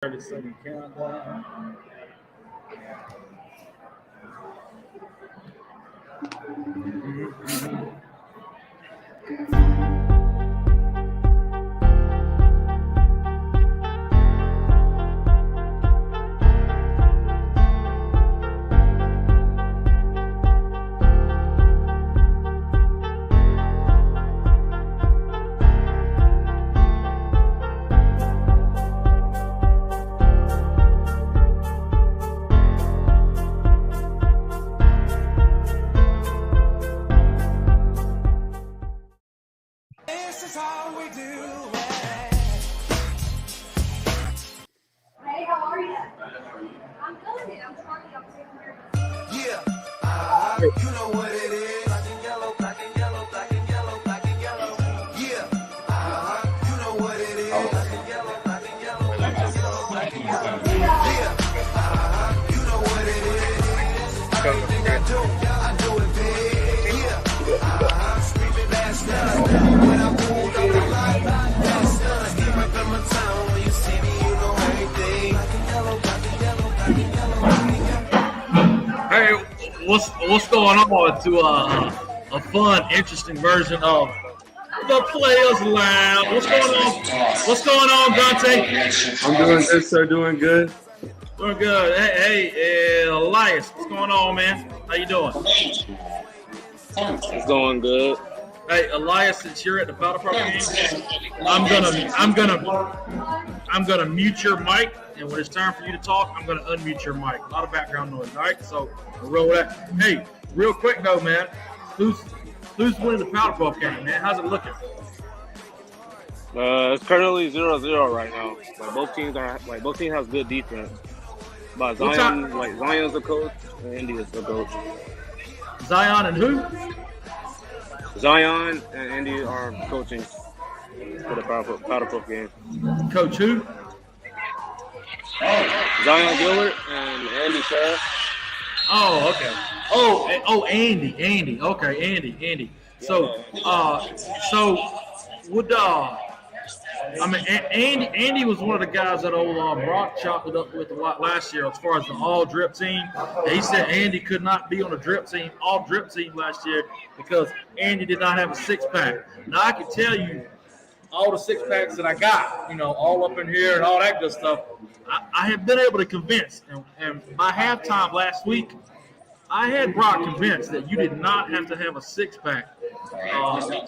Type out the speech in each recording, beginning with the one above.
30-second countdown. This is how we do it. Hey, how are you? I'm good. I'm talking up here. Yeah, you know what it is. Black and yellow, black and yellow, black and yellow, black and yellow. Yeah, you know what it is. Black and yellow, black and yellow, black and yellow, black and yellow. Yeah, you know what it is. Everything I do it big. Yeah, screaming last night when I pulled up the light. Last night, came up in my town. When you see me, you know everything. Black and yellow, black and yellow, black and yellow, black and yellow. Hey, what's going on to a fun, interesting version of the Players Lounge? What's going on? What's going on, Dante? I'm doing good, sir. Doing good. Doing good. Hey, Elias, what's going on, man? How you doing? It's going good. Hey, Elias, since you're at the Powderpuff game, I'm gonna mute your mic, and when it's time for you to talk, I'm gonna unmute your mic. A lot of background noise, all right? So we'll roll with that. Hey, real quick though, man, who's winning the Powderpuff game, man? How's it looking? It's currently 0-0 right now. Both teams has good defense. But Zion's the coach, and Indy is the coach. Zion and who? Zion and Indy are coaching for the Powderpuff game. Coach who? Zion Gillard and Andy Sheriff. Oh, okay. Oh, Andy. Okay, Andy. So, would Andy was one of the guys that old Brock chopped it up with a lot last year as far as the all drip team. He said Andy could not be on the all drip team last year because Andy did not have a six pack. Now I can tell you all the six packs that I got, all up in here and all that good stuff. I have been able to convince, and by halftime last week, I had Brock convinced that you did not have to have a six pack.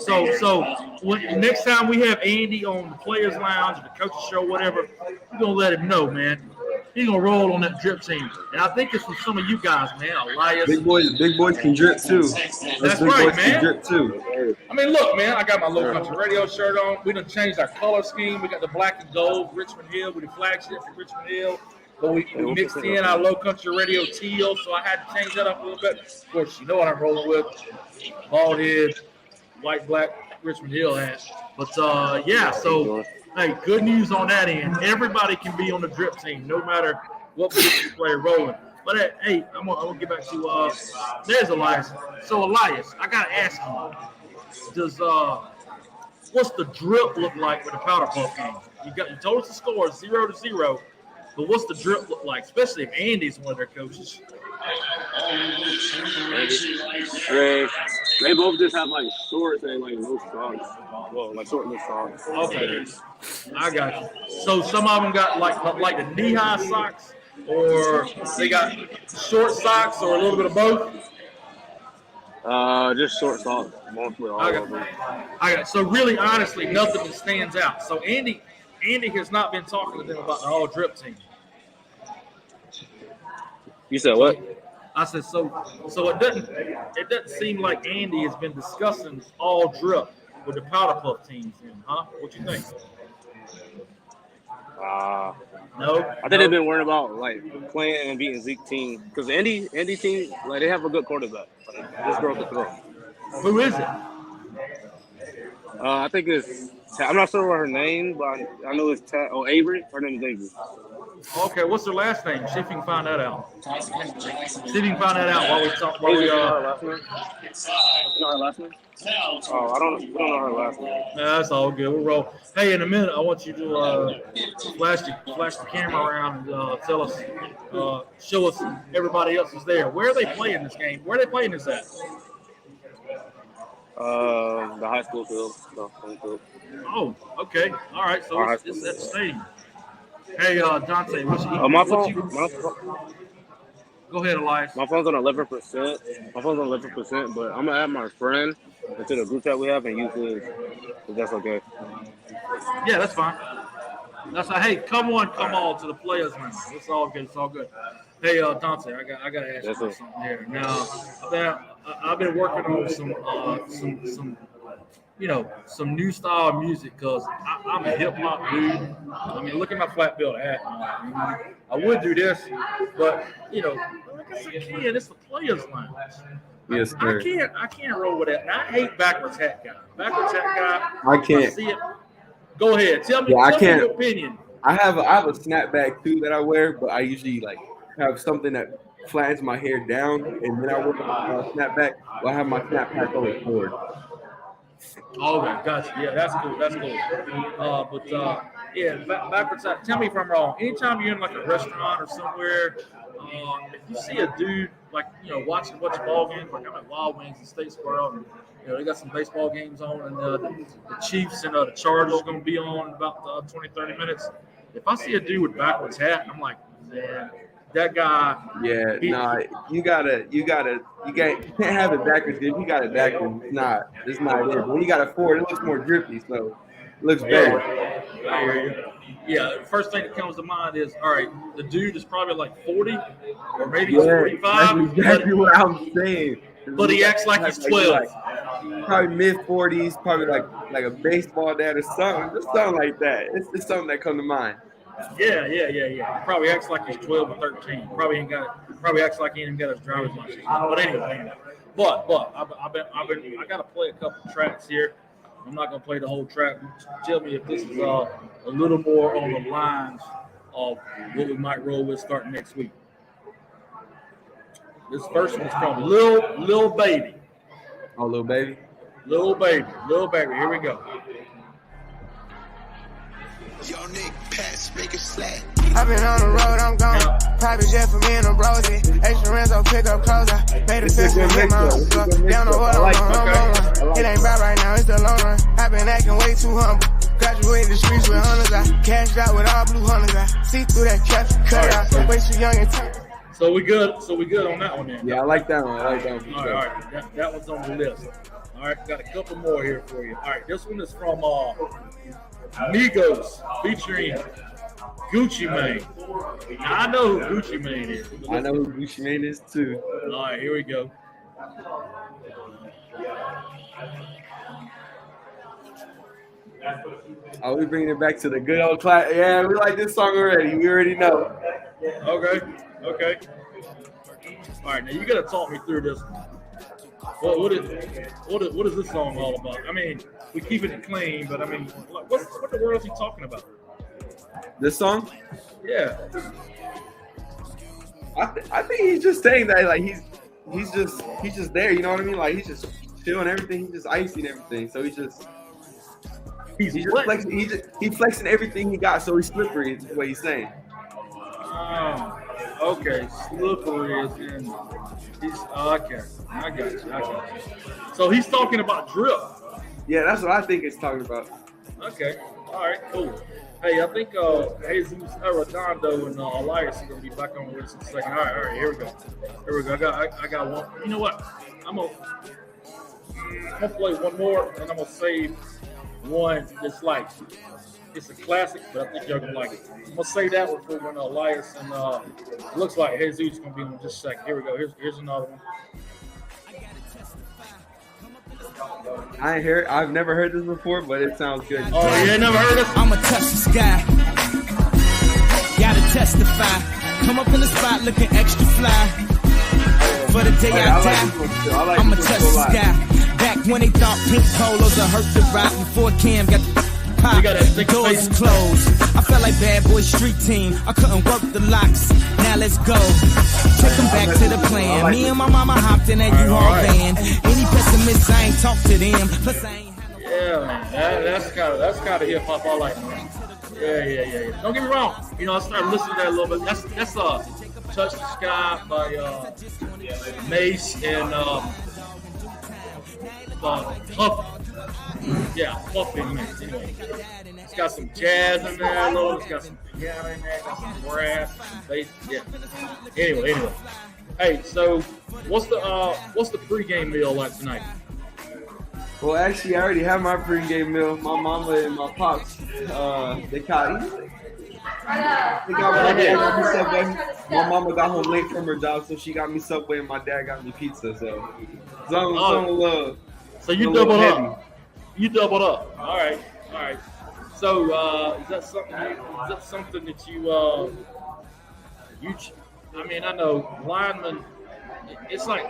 So when next time we have Andy on the Players Lounge or the Coaches Show, whatever, we're gonna let him know, man. He's gonna roll on that drip team, and I think it's from some of you guys, man. Elias, Big boys can drip too. That's big right, boys man. Can drip too. I mean, look, man, I got my Low Country Radio shirt on. We done changed our color scheme. We got the black and gold, Richmond Hill with the flagship from Richmond Hill. But we mixed in our Low Country Radio teal, so I had to change that up a little bit. Of course, you know what I'm rolling with. Bald head, white, black, Richmond Hill hat. But, so, hey, good news on that end. Everybody can be on the drip team, no matter what position you play rolling. But, hey, I'm gonna get back to there's Elias. So, Elias, I got to ask you, what's the drip look like with the Powderpuff game? You told us the score is 0-0. But what's the drip look like, especially if Andy's one of their coaches? They both just have shorts and no socks. Well, short and socks. Okay, I got you. So some of them got like the knee-high socks, or they got short socks, or a little bit of both. Just short socks, mostly all of them. I got it. So really, honestly, nothing that stands out. So Andy has not been talking to them about the all drip team. You said what? I said so it doesn't seem like Andy has been discussing all drip with the Powderpuff teams, huh? What you think? No. I think they've been worried about playing and beating Zeke team because Andy team they have a good quarterback. This girl can throw. Who is it? I think it's. I'm not sure what her name, but I know it's Avery. Her name is Avery. Okay, what's her last name? See if you can find that out. See if you can find that out while we talk. While You we know her last name? You know her last name? Oh, we don't know her last name. Yeah, that's all good. We'll roll. Hey, in a minute, I want you to flash the camera around and tell us, show us everybody else is there. Where are they playing this game? Where are they playing this at? The high school field. The home field. Oh, okay. All right. So it's at the stadium. Hey, Dante, My phone. Go ahead, Elias. My phone's on 11%. But I'm gonna add my friend into the group chat we have and use his. If that's okay. Yeah, that's fine. Hey, come on to the players' room. It's all good. It's all good. Hey, Dante, I gotta ask you something here. Now, I've been working on some new style of music because I'm a hip hop dude. I mean, look at my flat bill hat. I would do this, but I guess I can't. It's the players' lounge. Yes, sir. I can't roll with that. And I hate backwards hat guy. Backwards hat guy. I can't. I see it. Go ahead. Tell me your opinion. I have a snapback too that I wear, but I usually have something that flattens my hair down, and then I wear my snapback. Well, I have my snapback over forward. Okay, gotcha. Yeah, that's cool. Backwards hat. Tell me if I'm wrong. Anytime you're in like a restaurant or somewhere, if you see a dude watching ball games, like I'm at Wild Wings in Statesboro, and they got some baseball games on, and the Chiefs and the Chargers are going to be on in about 20-30 minutes. If I see a dude with backwards hat, I'm like, man, that guy. Yeah, you can't have it backwards. If you got it backwards, it's not it. When you got it forward, it looks more drippy, so it looks better. I hear you. Yeah, the first thing that comes to mind is, all right, the dude is probably like 40 or maybe he's 45. That's exactly what I'm saying. But he acts like he's 12. Probably mid-40s, probably like a baseball dad or something. Just something like that. It's something that come to mind. Yeah. Probably acts like he's 12 or 13. Probably acts like he ain't even got his driver's license. But anyway. But I gotta play a couple tracks here. I'm not gonna play the whole track. Tell me if this is a little more on the lines of what we might roll with starting next week. This first one is from Lil Baby. Oh, Lil Baby? Lil Baby. Here we go. Yo, Nick, pass, make it slack. I've been on the road, I'm gone. Private jet for me and the brosy. Extra rents, I'll pick up closer. Made a fence and hit my own stuff. Down the water, I'm on. It ain't about right now, it's the long run. I've been acting way too humble. Graduated the streets with hundreds. I cashed out with all blue hunters. I see through that traffic, cut it out. Way too young and tough. So we good on that one then. Yeah, I like that one. All right. That one's on the list. All right, got a couple more here for you. All right, this one is from Migos featuring Gucci Mane. Now, I know who Gucci Mane is. I know who Gucci Mane is too. All right, here we go. Oh, we bringing it back to the good old class. Yeah, we like this song already. We already know. Okay. All right, now you gotta talk me through this. What is this song all about? I mean, we keeping it clean, but I mean, what the world is he talking about? This song? Yeah. I think he's just saying that he's just there. You know what I mean? Like he's just chilling everything. He's just icing everything. So he's just flexing. He's flexing everything he got. So he's slippery. Is what he's saying. Okay, slippery is in. Okay. I got you. So he's talking about drip. Yeah, that's what I think it's talking about. Okay. All right. Cool. Hey, I think Jesus Redondo and Elias are gonna be back on with us in a second. All right. Here we go. I got one. You know what? I'm gonna play one more, and I'm gonna save one that's like it's a classic, but I think y'all gonna like it. I'm gonna save that one for when Elias and it looks like Jesus is gonna be on just a second. Here we go. Here's another one. I've never heard this before, but it sounds good. Oh, you ain't never heard it? I'ma touch the sky. Gotta testify. Come up in the spot looking extra fly. For the day I die, I'ma touch the sky. Back when they thought pink polos would hurt the ride before Cam got the We got that thick Doors face. closed. I felt like bad boy street team. I couldn't work the locks. Now let's go. Take them back to the plan. Me and my mama hopped in that U-Haul van. Any pessimists, I ain't talk to them. Plus, I ain't had no. Yeah, man. That's kind of hip hop I like, man. Yeah. Don't get me wrong. You know, I started listening to that a little bit. That's Touch the Sky by Mace and Puff. Yeah, Puff and Mace. Anyway, it's got some jazz in there, a little. It's got some piano in there, got some brass, some bass. Yeah. Anyway. Hey, so what's the pregame meal like tonight? Well, actually, I already have my pregame meal. My mama and my pops, they got me Subway. My mama got home late from her job, so she got me Subway, and my dad got me pizza. So you doubled up. You doubled up. All right. So is that something that you I mean, I know linemen. It's like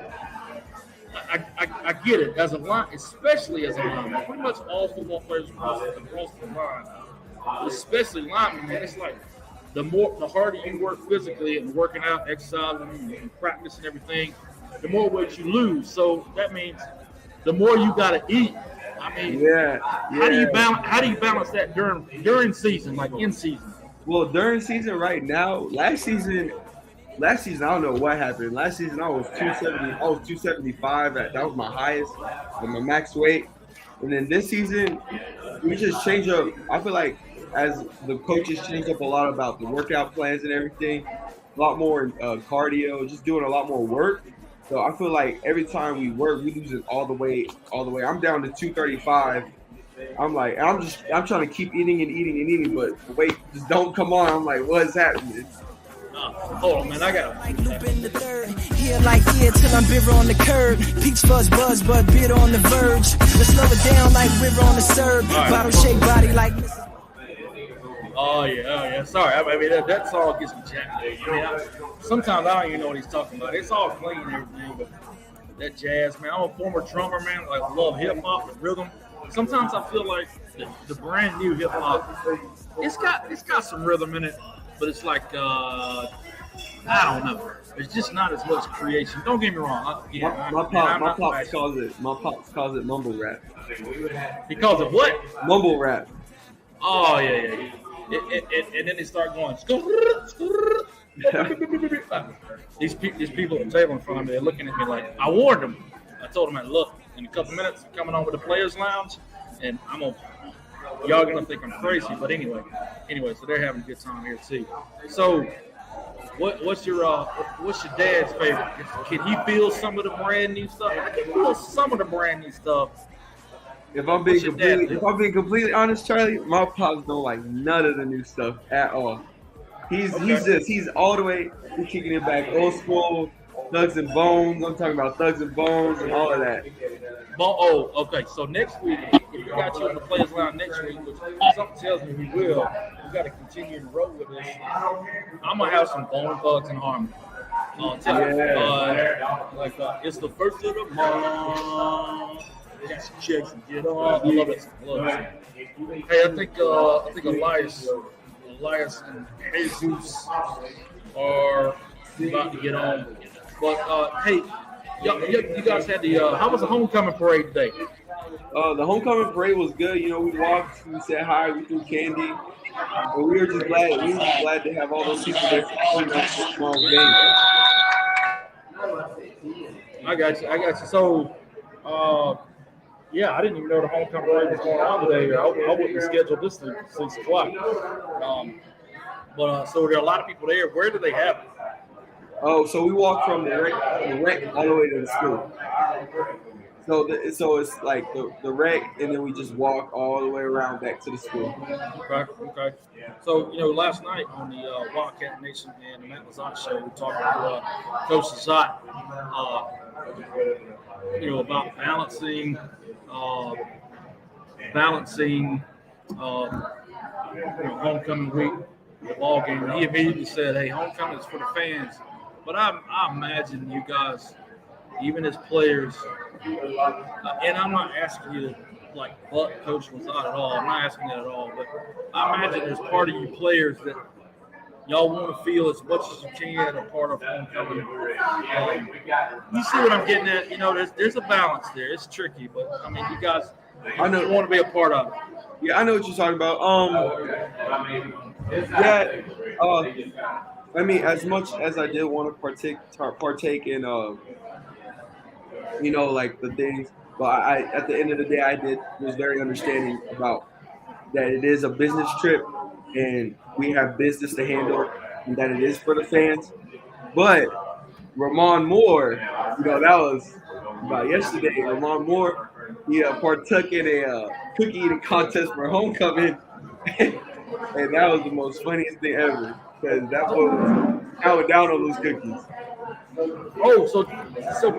I get it as a line, especially as a lineman. Pretty much all football players across the line, especially linemen. Man, it's like the harder you work physically and working out, exercising, and practice and everything, the more weight you lose. So that means the more you got to eat. I mean, how do you balance that during season, like in season? Well, during season right now, last season I don't know what happened. Last season I was 270. I was 275. That was my highest, my max weight. And then this season we just change up. I feel like as the coaches change up a lot about the workout plans and everything, a lot more cardio, just doing a lot more work. So I feel like every time we work, we lose it all the way. I'm down to 235. I'm trying to keep eating, but the weight just don't come on. I'm like, what's happening? Hold on, man. I got Like loop in the third. Here like here till I'm bitter on the curb. Peach fuzz buzz, but bitter on the verge. Let's slow it down like river on the serve. Right. Bottle shaped body like. Oh yeah. Sorry, I mean that song gets me jacked. I mean, sometimes I don't even know what he's talking about. It's all clean and everything, but that jazz, man. I'm a former drummer, man. Like love hip hop and rhythm. Sometimes I feel like the brand new hip hop, it's got some rhythm in it, but it's like I don't know. It's just not as much creation. Don't get me wrong. My pops calls it mumble rap. He calls it what? Mumble rap. Oh yeah. And then they start going. These people at the table in front of me, they're looking at me like I warned them. I told them, look, in a couple minutes, I'm coming on with the players' lounge, and y'all gonna think I'm crazy. But anyway, so they're having a good time here too. So, what's your dad's favorite? Can he feel some of the brand new stuff? I can feel some of the brand new stuff. If I'm being completely honest, Charlie, my pops don't like none of the new stuff at all. He's all the way. He's kicking it back old school. Thugs and Bones. I'm talking about Thugs and Bones and all of that. Oh, okay. So next week, if we got you on the Players Lounge next week, which something tells me we will, we got to continue to roll with this. I'm gonna have some Bone Thugs and Harmony. It's the first of the month. Got some checks and get on. I love it. Hey, I think Elias and Jesus are about to get on. But hey, you guys had how was the homecoming parade today? The homecoming parade was good. You know, we walked, we said hi, we threw candy, but we were just glad to have all those people there for the small game. I got you. So, yeah, I didn't even know the homecoming parade was going on today. I wouldn't have scheduled this thing at 6 o'clock. So there are a lot of people there. Where do they have it? Oh, so we walked from the rec all the way to the school. So it's like the rec, and then we just walk all the way around back to the school. Okay. So, last night on the Wildcat Nation and the Matt Lazat show, we talked to Coach Lazat, about balancing homecoming week, the ball game. And he immediately said, "Hey, homecoming is for the fans." But I imagine you guys, even as players, and I'm not asking you like butt Coach Lazat at all. I'm not asking that at all, but I imagine there's part of you players that y'all want to feel as much as you can a part of homecoming. You see what I'm getting at? You know, there's a balance there. It's tricky, but I mean, you guys, I know. want to be a part of it. Yeah, I know what you're talking about. I mean, as much as I did want to partake in, like the things, but I at the end of the day, was very understanding about that it is a business trip and we have business to handle and that it is for the fans. But Ramon Moore, that was about yesterday. Ramon Moore, he partook in a cookie eating contest for homecoming, and that was the most funniest thing ever because that boy was counting down on those cookies. Oh, so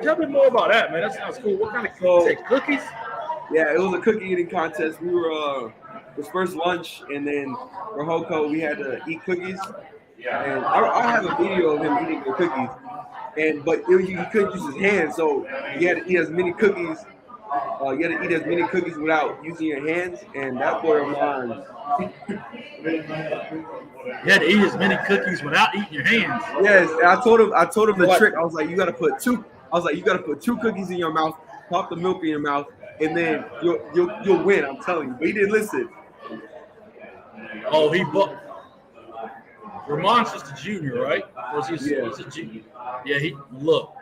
tell me more about that, man. That sounds cool. What kind of cookies? Yeah, it was a cookie eating contest. We were it was first lunch, and then for Hoko we had to eat cookies. And I have a video of him eating the cookies, but he couldn't use his hands, so he had to eat as many cookies. You had to eat as many cookies without using your hands, and that boy of mine. You had to eat as many cookies without eating your hands. Yes, and I told him the trick. I was like, you got to put two cookies in your mouth, pop the milk in your mouth, and then you'll win. I'm telling you, but he didn't listen. Oh, Ramon's just a junior, right? Or is he's a junior? Yeah, look.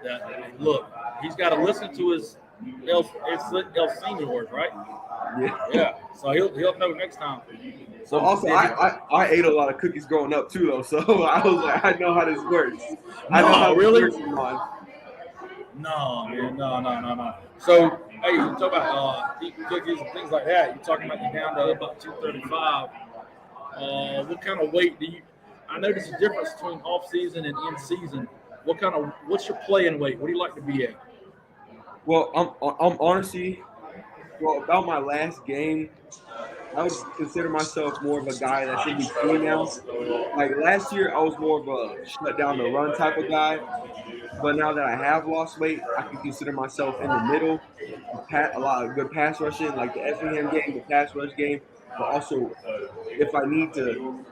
He's got to listen to his El Seniors, right? Yeah. So he'll know next time. So also, I ate a lot of cookies growing up too, though. So I was like, I know how this works. I know how really. This works, no, man, no. So hey, you talk about eating cookies and things like that. You're talking about you down to about 235. What kind of weight do you? I notice a difference between off season and in season. What's your playing weight? What do you like to be at? Well, I'm honestly, about my last game, I would consider myself more of a guy that's in between now. Like last year, I was more of a shut down the run type of guy. But now that I have lost weight, I can consider myself in the middle. A lot of good pass rushing, like the Effingham game, the pass rush game. But also, if I need to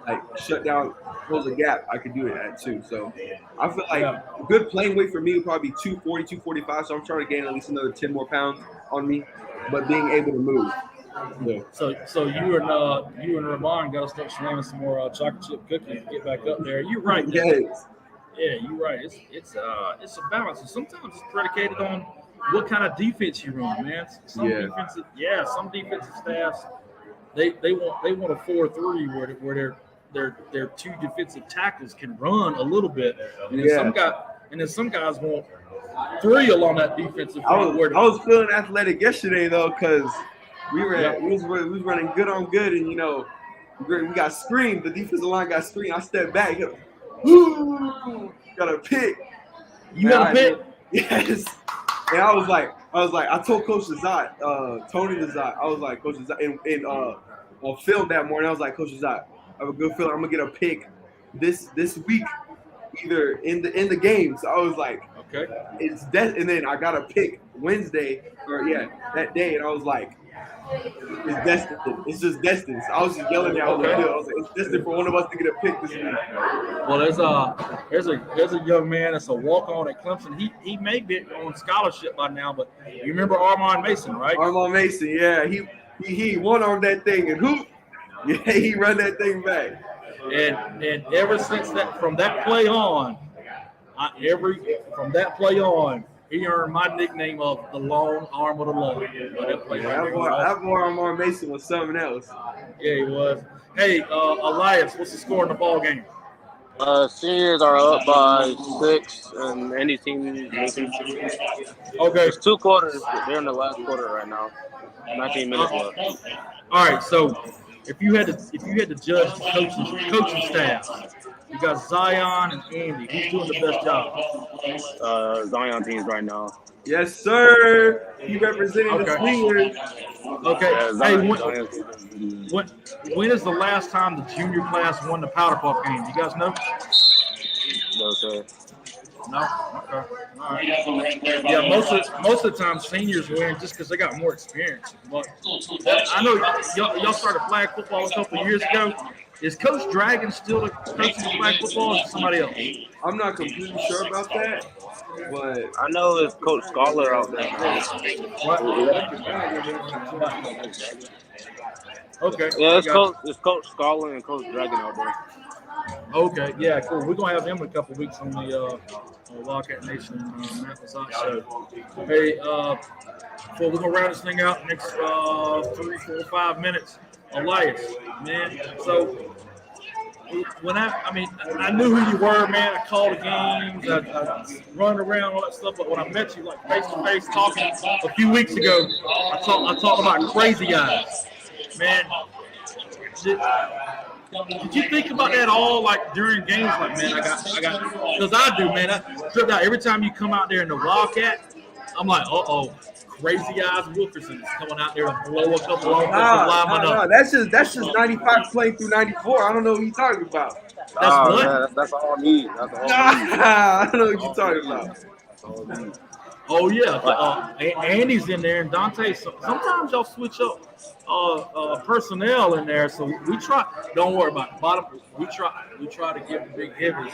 shut down, close a gap, I could do it at too. So I feel like a good playing weight for me would probably be 240, 245. So I'm trying to gain at least another 10 more pounds on me, but being able to move. Yeah. So you and Ramon got to start slamming some more chocolate chip cookies to get back up there. You're right. Yes. Yeah, you're right. It's a balance, and sometimes it's predicated on what kind of defense you run, man. Some defensive staffs they want a 4-3 where their two defensive tackles can run a little bit, and then some guys want 3 along that defensive. I was feeling athletic yesterday though, because we was running good on good, and we got screened. The defensive line got screened. I stepped back. Got a pick. You got a pick? Yes. And I was like, I told Coach Lazat, Tony Lazat, I was like, Coach Lazat, on film that morning, I was like, Coach Lazat, I have a good feeling I'm gonna get a pick this week, either in the game. So I was like, okay, it's that, and then I got a pick Wednesday, that day, and I was like, it's destined. It's just destined. So I was just yelling out on the field. I was like, it's destined for one of us to get a pick this week. Well, there's a young man that's a walk-on at Clemson. He may be on scholarship by now, but you remember Armand Mason, right? Armand Mason, yeah. He one-armed that thing and hoop. Yeah, he run that thing back. And ever since from that play on, he earned my nickname of the long arm of the law. That boy Armand Mason was something else. Yeah, he was. Hey, Elias, what's the score in the ball game? Seniors are up by 6, and any team losing. Okay. It's 2 quarters. They're in the last quarter right now. 19 minutes left. All right. So, if you had to judge the coaching staff, you got Zion and Andy. Who's doing the best job? Zion teams right now. Yes, sir. He represented the Swingers. Okay. Yeah, when is the last time the junior class won the Powderpuff game? Do you guys know? No, sir. No. Okay. All right. Yeah, most of the time seniors win just because they got more experience. But I know y'all started flag football a couple of years ago. Is Coach Dragon still the coach of flag football, or is it somebody else? I'm not completely sure about that, but I know it's Coach Scholar out there. Okay. Yeah, it's Coach Scholar and Coach Dragon out there. Okay, yeah, cool. We're gonna have him in a couple weeks on the Wildcat Nation Memphis Hot Show. Hey, before we're gonna round this thing out next 3, 4, 5 minutes, Elias, man. So when I knew who you were, man. I called the games, I run around all that stuff. But when I met you, like face to face, talking a few weeks ago, I talked about crazy eyes, man. Did you think about that all, like during games? Like, man, I got, because I do, man. Every time you come out there in the Wildcat, I'm like, Crazy Eyes Wilkerson is coming out there to blow a couple of linemen up. That's just 95 playing through 94. I don't know what you're talking about. That's what? That's all I need. That's all I don't know what you're talking about. Oh yeah, Andy's in there and Dante. Sometimes y'all switch up personnel in there, so we try. Don't worry about it. Bottom. We try to give the big heavies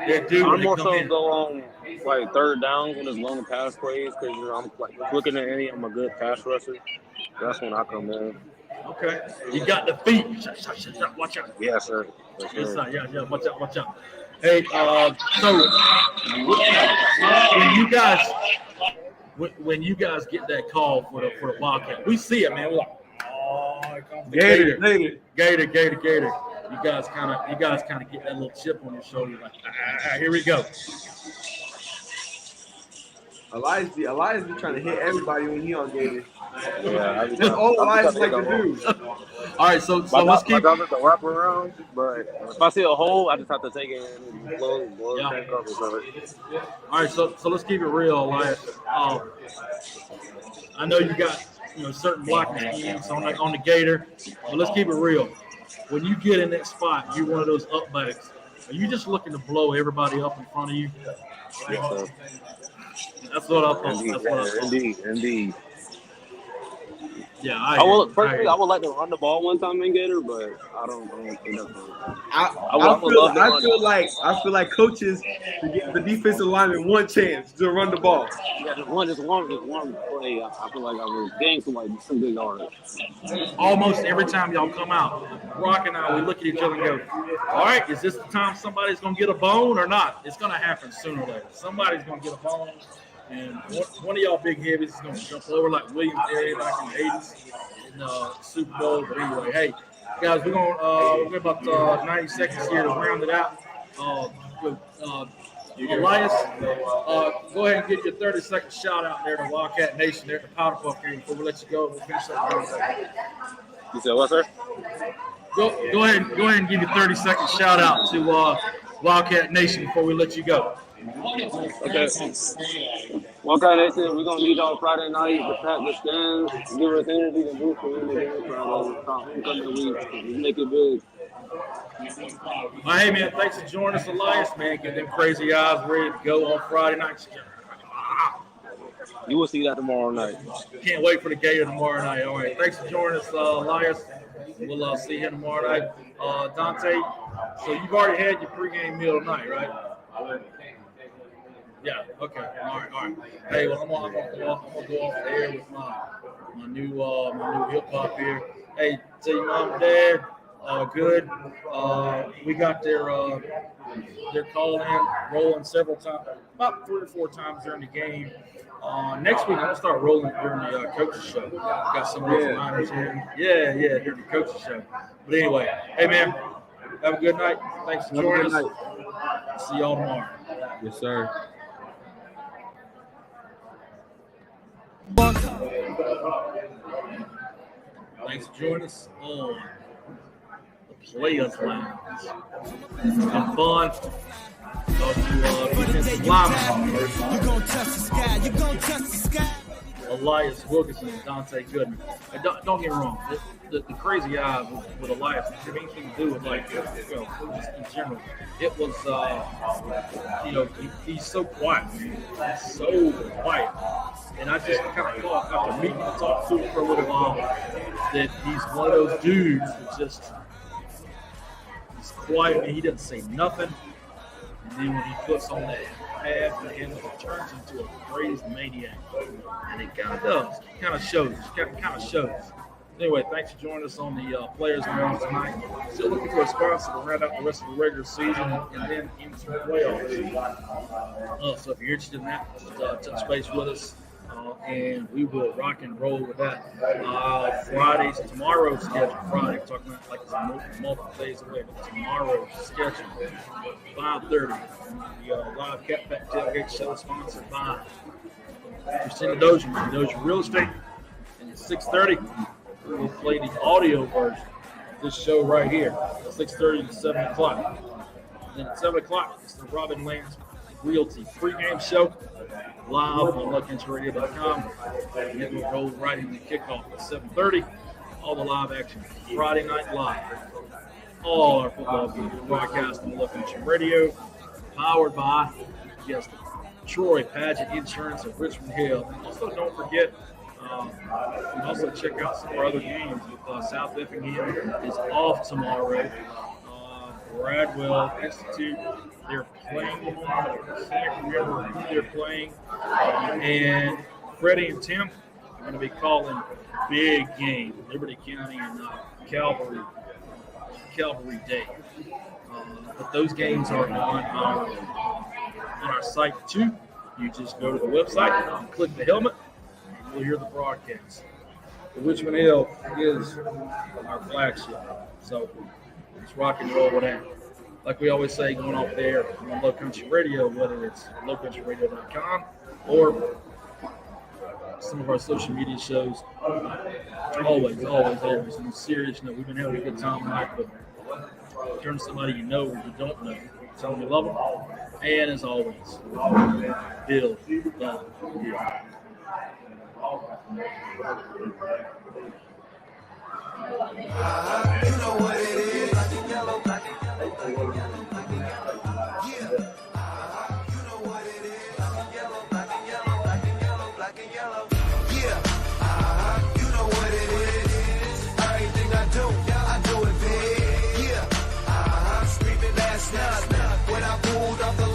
their due. I'm more so go on like third downs when it's long pass plays because I'm like looking at any. I'm a good pass rusher. That's when I come in. Okay, you got the feet. Shut, watch out. Yes, sir. Yeah. Watch out. Hey, so when you guys get that call for the Wildcat, we see it, man. We're like, here comes the Gator. You guys kind of get that little chip on your shoulder, like, here we go. Elias be trying to hit everybody when he on Gator. Yeah, that's all Elias like to do. All right, so let's keep. My job is to wrap around, but if I see a hole, I just have to take it and blow it. All right, so let's keep it real, Elias. I know you got certain blocking schemes on the Gator, but let's keep it real. When you get in that spot, you're one of those up backs. Are you just looking to blow everybody up in front of you? Yes, sir. That's what I thought. Indeed. Yeah, I would like to run the ball one time in Gator, but I don't think that's I feel like coaches to give the defensive lineman one chance to run the ball. Yeah, just one play. I feel like I was getting some good yards. Almost every time y'all come out, Brock and I, we look at each other and go, all right, is this the time somebody's going to get a bone or not? It's going to happen sooner or later. Somebody's going to get a bone. And one of y'all big heavies is going to jump over like William Perry back in the 80s in the Super Bowl. But anyway, hey, guys, we're going about 90 seconds here to round it out. Elias, go ahead and get your 30-second shout out there to Wildcat Nation there at the Powderpuff game before we let you go. We'll finish up. You said what, sir? Go ahead and give your 30-second shout out to Wildcat Nation before we let you go. Okay. Wildcat Nation, we're going to meet on Friday night to pack the stands, give us energy to boost for the game homecoming week. Make it big. Well, hey, man, thanks for joining us, Elias, man. Get them crazy eyes ready to go on Friday night. You will see that tomorrow night. Can't wait for the Gator tomorrow night. All right, thanks for joining us, Elias. We'll see you tomorrow night. Dante, so you've already had your pregame meal tonight, right? Yeah. Okay. All right. Hey, well, I'm gonna go off the air with my new hip hop here. Hey, tell your mom and dad, good. We got their call in rolling several times, about 3 or 4 times during the game. Next week I'm gonna start rolling during the coaches show. Got some of those minors here. Yeah, during the coaches show. But anyway, hey man, have a good night. Thanks for joining us. See y'all tomorrow. Yes, sir. Thanks for joining us on the Players Lounge. Have fun. Talk to defensive linemen. You gon' touch the sky. Elias Wilkinson and Dante Goodman. And don't get me wrong, the crazy eye with Elias didn't have anything to do with like just in general. It was he's so quiet, so quiet. And I just kind of thought after meeting and talking to him for a little while that he's one of those dudes that just he's quiet and he doesn't say nothing. And then when he puts on that pad for him, it turns into a crazed maniac. And it kind of does. It kind of shows. It kind of shows. Anyway, thanks for joining us on the Players Lounge tonight. Still looking for a sponsor to round out the rest of the regular season and then into the playoffs. So if you're interested in that, touch base with us. And we will rock and roll with that. Tomorrow's schedule. Friday, talking about like it's multiple days away, but tomorrow's schedule, 5:30. The live Cat Pack Tailgate Show sponsored by Christina Dozier, Dozier Real Estate. And at 6:30, we'll play the audio version of this show right here, 6:30 to 7 o'clock. Then at 7 o'clock, it's the Robin Lance Realty pregame show. Live on LoveCountryRadio.com. And it will roll right into kickoff at 7:30. All the live action. Friday Night Live. All our football games broadcast on Love Country Radio. Powered by, yes, Troy Padgett Insurance of Richmond Hill. And also, don't forget, you can also check out some of our other games with South Effingham is off tomorrow. Bradwell Institute, they're playing tomorrow. I can't remember who they're playing. And Freddie and Tim are going to be calling big game, Liberty County and Calvary Day. But those games are on our site too. You just go to the website and click the helmet, and you'll hear the broadcast. The Richmond Hill is our flagship. So let's rock and roll with that. Like we always say, going off there on Low Country Radio, whether it's lowcountryradio.com or some of our social media shows. Always. On a serious note, we've been having a good time tonight, but turn to somebody you know or you don't know. Tell them you love them. And as always, build love. You know what it is. Black and yellow, black and yellow, black and yellow, black and yellow. Yeah. You know what it is. Black and yellow, black and yellow, black and yellow, black and yellow. Yeah. You know what it is. Everything I do it big. Yeah. Screaming last night when I pulled off the